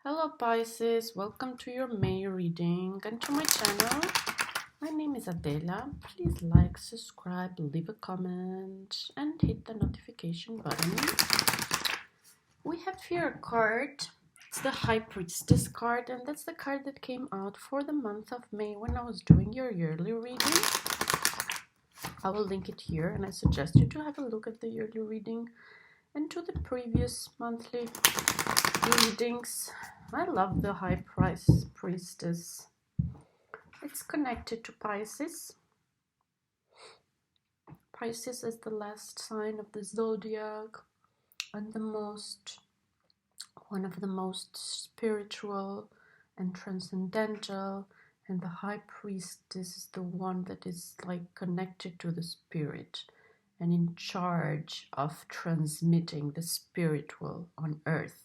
Hello Pisces, welcome to your May reading and to my channel. My name is Adela. Please like, subscribe, leave a comment and hit the notification button. We have here a card. It's the High Priestess card, and that's the card that came out for the month of May when I was doing your yearly reading. I will link it here, and I suggest you to have a look at the yearly reading and to the previous monthly readings. I love the High Priestess. It's connected to Pisces. Pisces is the last sign of the zodiac and one of the most spiritual and transcendental, and the High Priestess is the one that is like connected to the spirit and in charge of transmitting the spiritual on earth.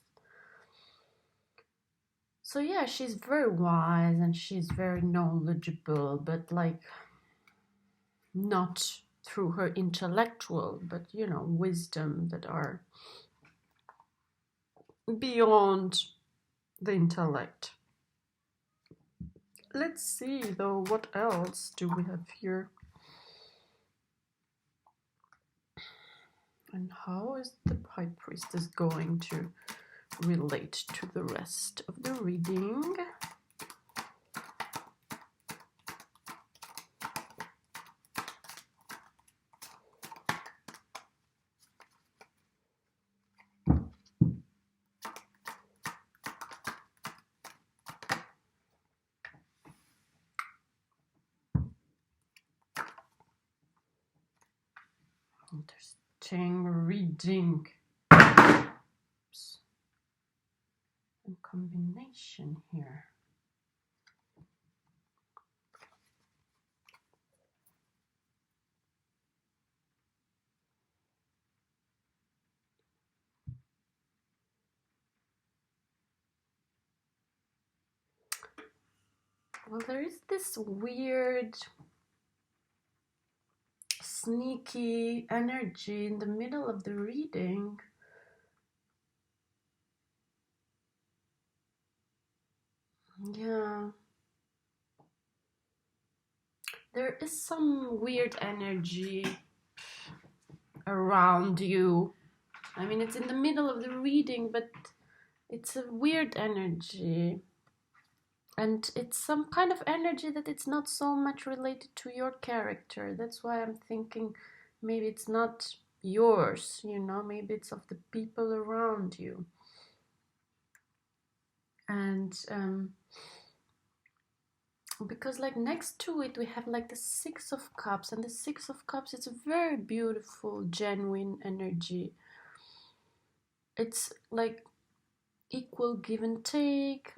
So yeah, she's very wise and she's very knowledgeable, but like not through her intellectual, but wisdom that are beyond the intellect. Let's see though, what else do we have here? And how is the High Priestess going to relate to the rest of the reading? Interesting reading. Oops. And combination here. Well, there is this weird, sneaky energy in the middle of the reading. Yeah. There is some weird energy around you. I mean, it's in the middle of the reading, but it's a weird energy. And it's some kind of energy that it's not so much related to your character. That's why I'm thinking maybe it's not yours, maybe it's of the people around you. And because like next to it we have like the Six of Cups, and the Six of Cups, it's a very beautiful, genuine energy. It's like equal give and take,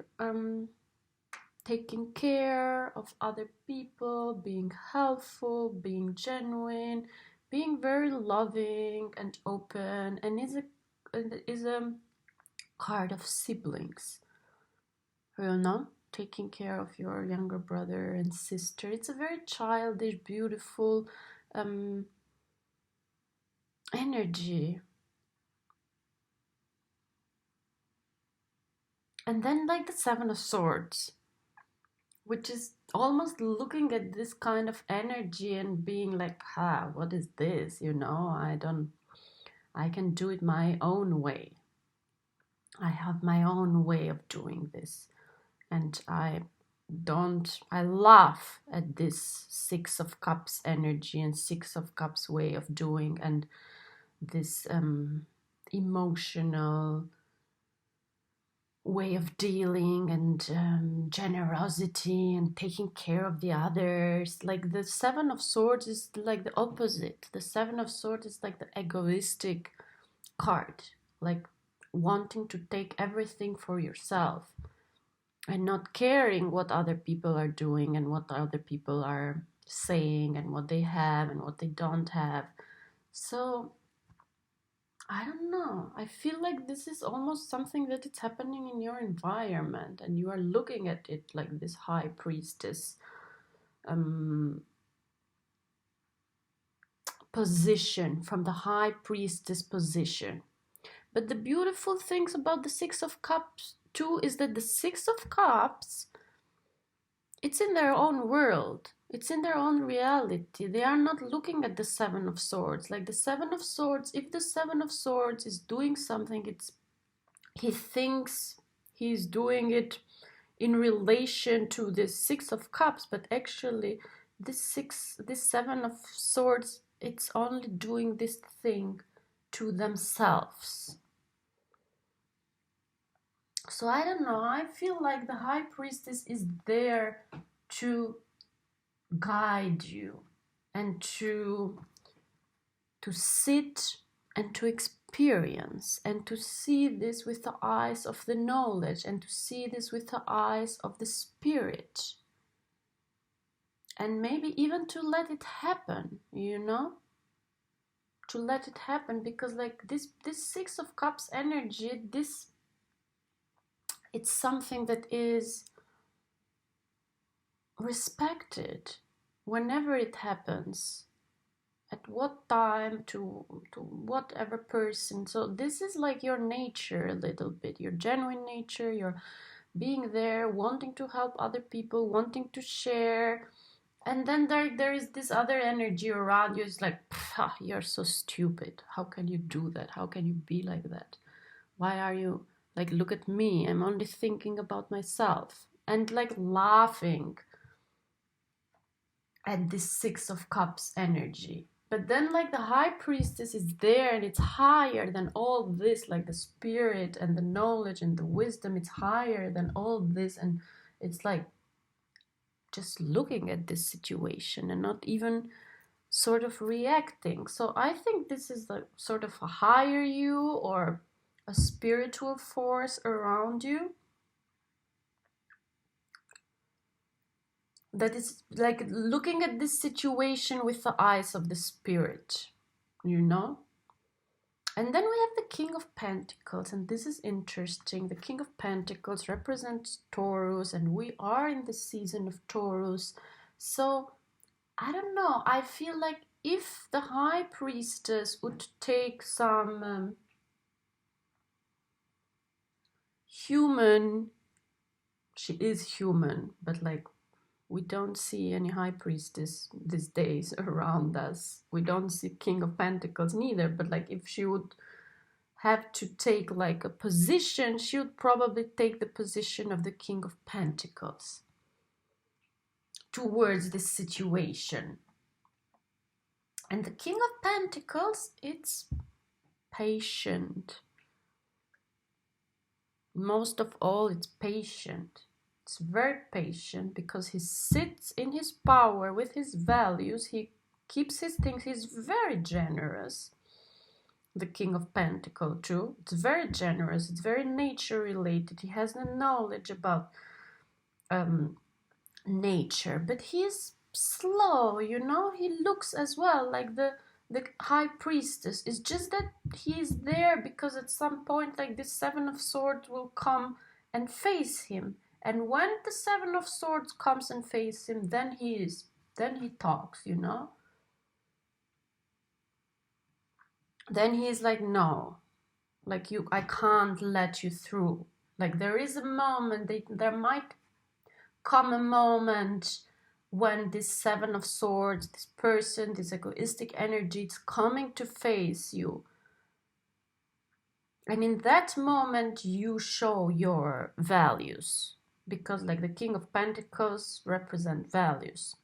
taking care of other people, being helpful, being genuine, being very loving and open, and is a card of siblings, taking care of your younger brother and sister. It's a very childish, beautiful energy. And then like the Seven of Swords, which is almost looking at this kind of energy and being like, what is this? I can do it my own way. I have my own way of doing this. And I laugh at this Six of Cups energy and Six of Cups way of doing, and this emotional way of dealing, and generosity and taking care of the others. Like the Seven of Swords is like the opposite. The Seven of Swords is like the egoistic card, like wanting to take everything for yourself and not caring what other people are doing and what other people are saying and what they have and what they don't have. So I don't know. I feel like this is almost something that it's happening in your environment, and you are looking at it like this High Priestess position, from the High Priestess position. But the beautiful things about the Six of Cups too is that the Six of Cups, it's in their own world. It's in their own reality. They are not looking at the Seven of Swords. Like the Seven of Swords, if the Seven of Swords is doing something, he thinks he's doing it in relation to the Six of Cups, but actually this Seven of Swords, it's only doing this thing to themselves. So I don't know, I feel like the High Priestess is there to guide you and to sit and to experience and to see this with the eyes of the knowledge and to see this with the eyes of the spirit, and maybe even to let it happen, you know, to let it happen, because like this Six of Cups energy, it's something that is respected whenever it happens, at what time, to whatever person. So this is like your nature a little bit, your genuine nature, your being there, wanting to help other people, wanting to share. And then there is this other energy around you. It's like, you're so stupid. How can you do that? How can you be like that? Why are you like, look at me, I'm only thinking about myself. And like laughing at this Six of Cups energy. But then like the High Priestess is there, and it's higher than all this, like the spirit and the knowledge and the wisdom, it's higher than all this. And it's like just looking at this situation and not even sort of reacting. So I think this is like sort of a higher you or a spiritual force around you that is like looking at this situation with the eyes of the spirit, you know? And then we have the King of Pentacles, and this is interesting. The King of Pentacles represents Taurus, and we are in the season of Taurus. So, I don't know, I feel like if the High Priestess would take some human, she is human, but like we don't see any High Priestess these days around us. We don't see King of Pentacles neither, but like if she would have to take like a position, she would probably take the position of the King of Pentacles towards this situation. And the King of Pentacles, it's patient. Most of all, it's patient. It's very patient because he sits in his power with his values. He keeps his things. He's very generous. The King of Pentacles too. It's very generous. It's very nature related. He has the knowledge about nature, but he's slow, you know. He looks as well like the High Priestess. It's just that he's there because at some point like this Seven of Swords will come and face him. And when the Seven of Swords comes and faces him, then he talks, you know. Then he's like, no, like I can't let you through. Like there is a moment, there might come a moment when this Seven of Swords, this person, this egoistic energy, it's coming to face you. And in that moment, you show your values. Because like the King of Pentacles represent values.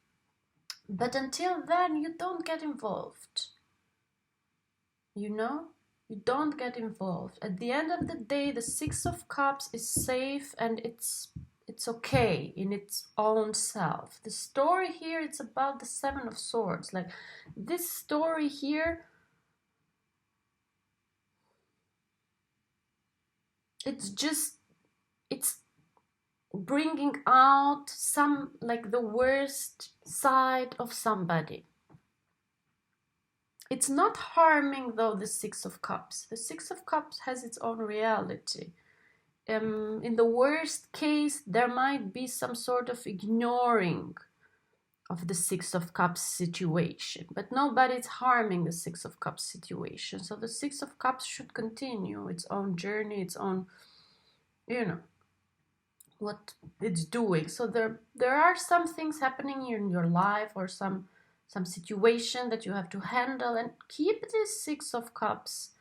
But until then, you don't get involved. You know? You don't get involved. At the end of the day, the Six of Cups is safe and it's okay in its own self. The story here, it's about the Seven of Swords. Like this story here, it's bringing out some, like the worst side of somebody. It's not harming though the Six of Cups. The Six of Cups has its own reality. In the worst case, there might be some sort of ignoring of the Six of Cups situation, but nobody's harming the Six of Cups situation. So the Six of Cups should continue its own journey, its own, what it's doing. So there are some things happening in your life, or some situation that you have to handle, and keep this Six of Cups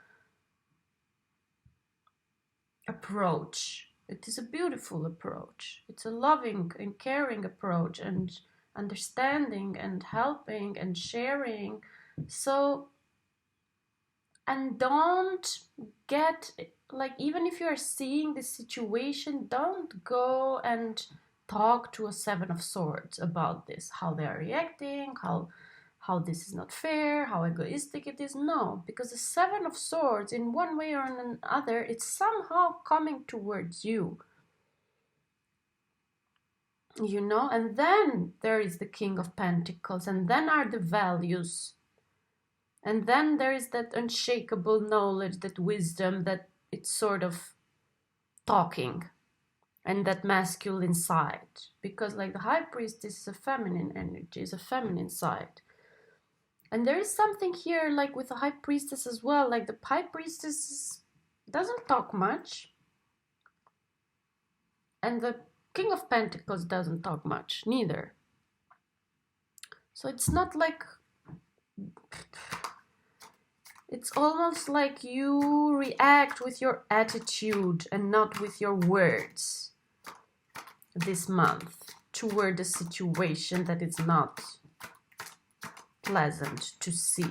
approach. It is a beautiful approach. It's a loving and caring approach, and understanding and helping and sharing. So, and don't get, like, even if you're seeing this situation, don't go and talk to a Seven of Swords about this, how they are reacting, how this is not fair, how egoistic it is. No, because the Seven of Swords, in one way or another, it's somehow coming towards you. And then there is the King of Pentacles, and then are the values. And then there is that unshakable knowledge, that wisdom, that it's sort of talking, and that masculine side. Because like the High Priestess is a feminine energy, is a feminine side. And there is something here like with the High Priestess as well. Like the High Priestess doesn't talk much. And the King of Pentacles doesn't talk much, neither. So it's not like... It's almost like you react with your attitude and not with your words this month toward a situation that is not pleasant to see.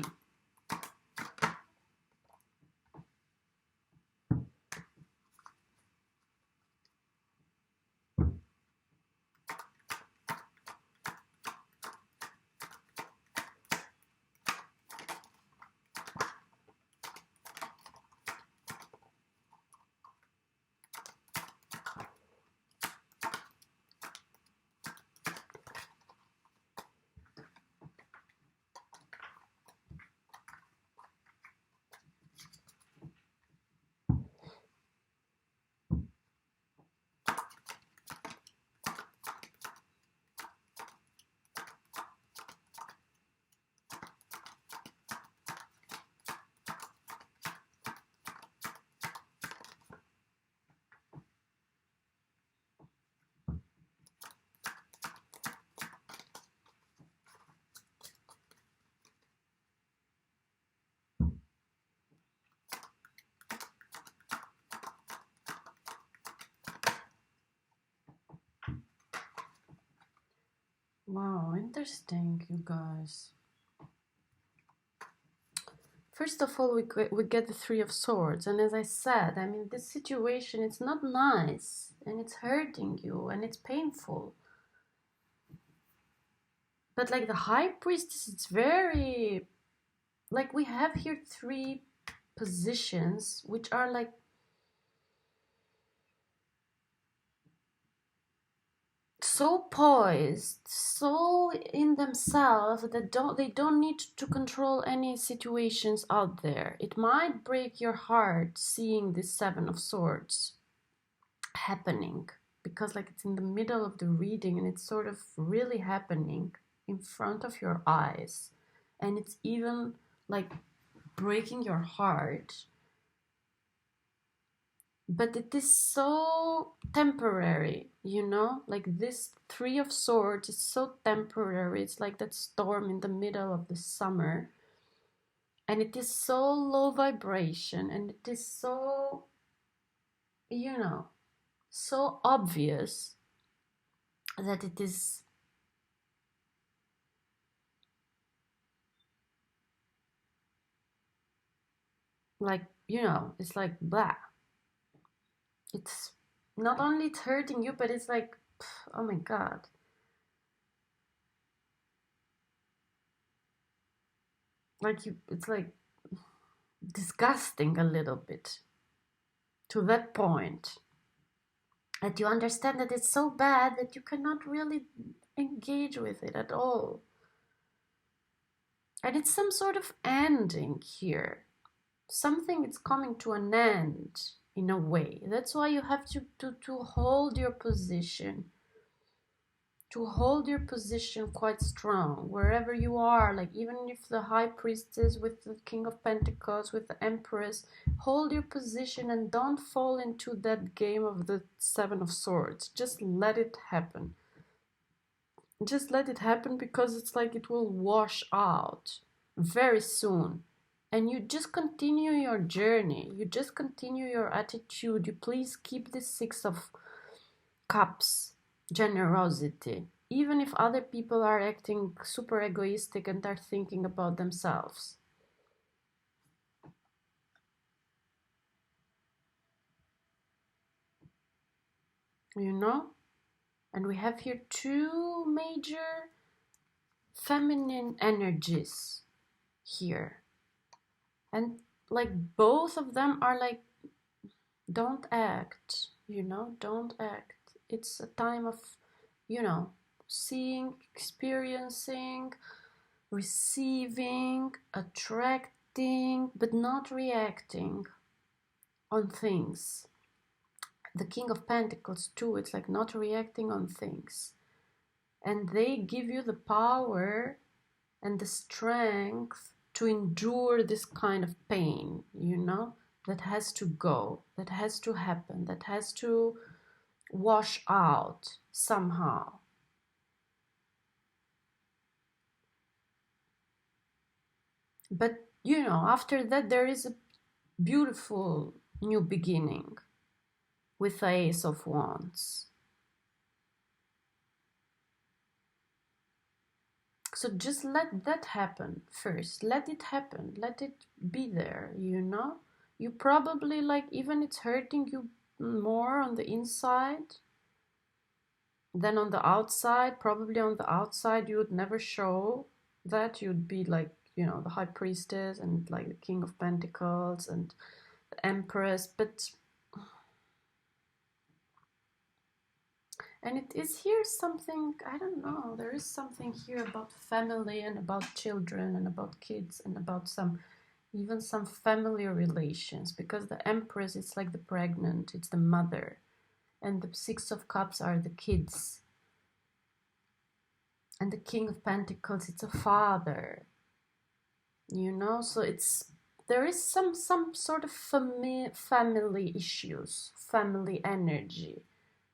Wow, interesting, you guys. First of all, we get the Three of Swords. And as I said, I mean, this situation, it's not nice. And it's hurting you. And it's painful. But like the High Priestess, it's very... Like we have here three positions, which are like... so poised, so in themselves that they don't need to control any situations out there. It might break your heart seeing this Seven of Swords happening, because like it's in the middle of the reading and it's sort of really happening in front of your eyes, and it's even like breaking your heart. But it is so temporary, like this Three of Swords is so temporary. It's like that storm in the middle of the summer, and it is so low vibration, and it is so, so obvious that it is like, it's like blah. It's not only it's hurting you, but it's like, oh my God. Like it's like disgusting a little bit, to that point that you understand that it's so bad that you cannot really engage with it at all. And it's some sort of ending here. Something is coming to an end in a way. That's why you have to hold your position. to hold your position quite strong wherever you are, like even if the high priestess with the king of pentacles with the empress, hold your position and don't fall into that game of the seven of swords. Just let it happen. Just let it happen, because it's like it will wash out very soon. And you just continue your journey, you just continue your attitude. You please keep this Six of Cups, generosity, even if other people are acting super egoistic and are thinking about themselves. You know? And we have here two major feminine energies here. And like both of them are like, don't act, you know, don't act. It's a time of, you know, seeing, experiencing, receiving, attracting, but not reacting on things. The King of Pentacles too, it's like not reacting on things. And they give you the power and the strength to endure this kind of pain, you know, that has to go, that has to happen, that has to wash out somehow. But, you know, after that there is a beautiful new beginning with the Ace of Wands. So just let that happen first. Let it happen. Let it be there, you know? You probably, like, even it's hurting you more on the inside than on the outside. Probably on the outside you would never show that. You'd be like, you know, the High Priestess and like the King of Pentacles and the Empress. But and it is here something, I don't know, there is something here about family and about children and about kids and about some, even some family relations, because the Empress, it's like the pregnant, it's the mother, and the Six of Cups are the kids, and the King of Pentacles, it's a father, you know. So it's, there is some sort of family issues, family energy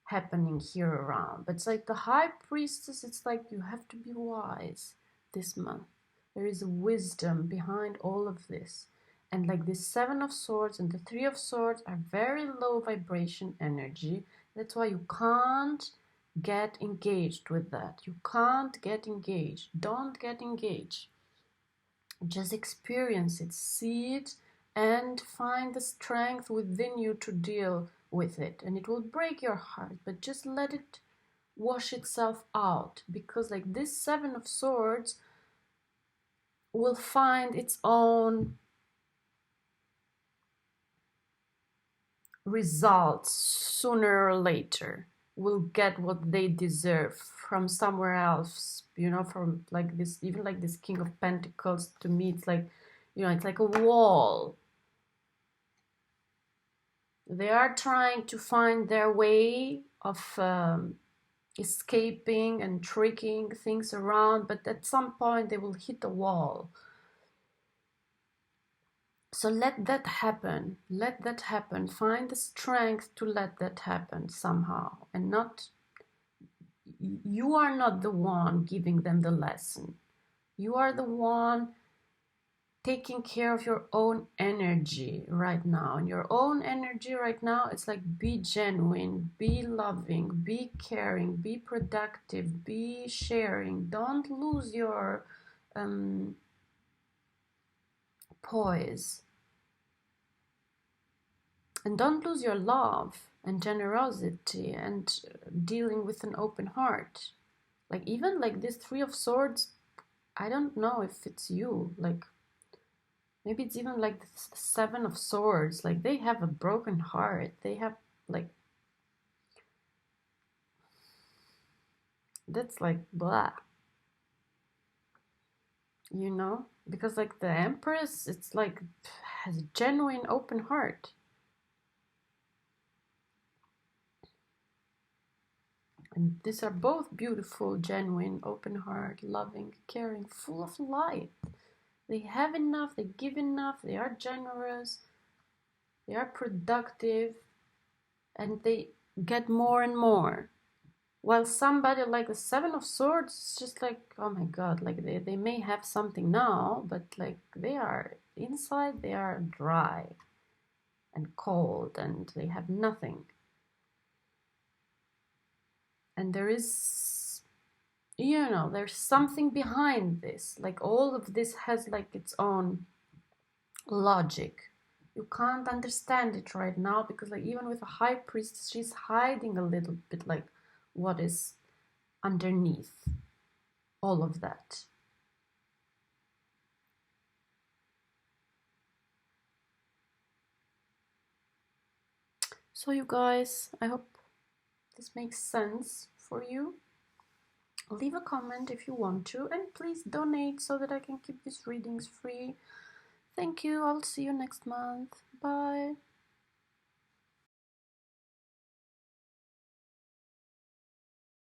happening here around. But it's like the High Priestess, it's like you have to be wise this month. There is a wisdom behind all of this. And like this Seven of Swords and the Three of Swords are very low vibration energy. That's why you can't get engaged with that. You can't get engaged. Don't get engaged. Just experience it, see it, and find the strength within you to deal with it. And it will break your heart, but just let it wash itself out, because like this Seven of Swords will find its own results sooner or later, will get what they deserve from somewhere else, you know, from like this, even like this King of Pentacles, to me it's like, you know, it's like a wall. They are trying to find their way of escaping and tricking things around, but at some point they will hit a wall. So let that happen. Let that happen. Find the strength to let that happen somehow. And not, you are not the one giving them the lesson. You are the one taking care of your own energy right now. And your own energy right now, it's like, be genuine, be loving, be caring, be productive, be sharing. Don't lose your poise. And don't lose your love and generosity and dealing with an open heart. Like even like this Three of Swords, I don't know if it's you. Like maybe it's even like the Seven of Swords. Like they have a broken heart. They have like, that's like blah. You know? Because like the Empress, it's like has a genuine open heart. And these are both beautiful, genuine, open heart, loving, caring, full of light. They have enough, they give enough, they are generous, they are productive, and they get more and more. While somebody like the Seven of Swords is just like, oh my god, like they may have something now, but like they are inside, they are dry and cold and they have nothing. And there is, you know, there's something behind this. Like all of this has like its own logic. You can't understand it right now because like even with a high priest, she's hiding a little bit like what is underneath all of that. So you guys, I hope this makes sense for you. Leave a comment if you want to, and please donate so that I can keep these readings free. Thank you. I'll see you next month. Bye.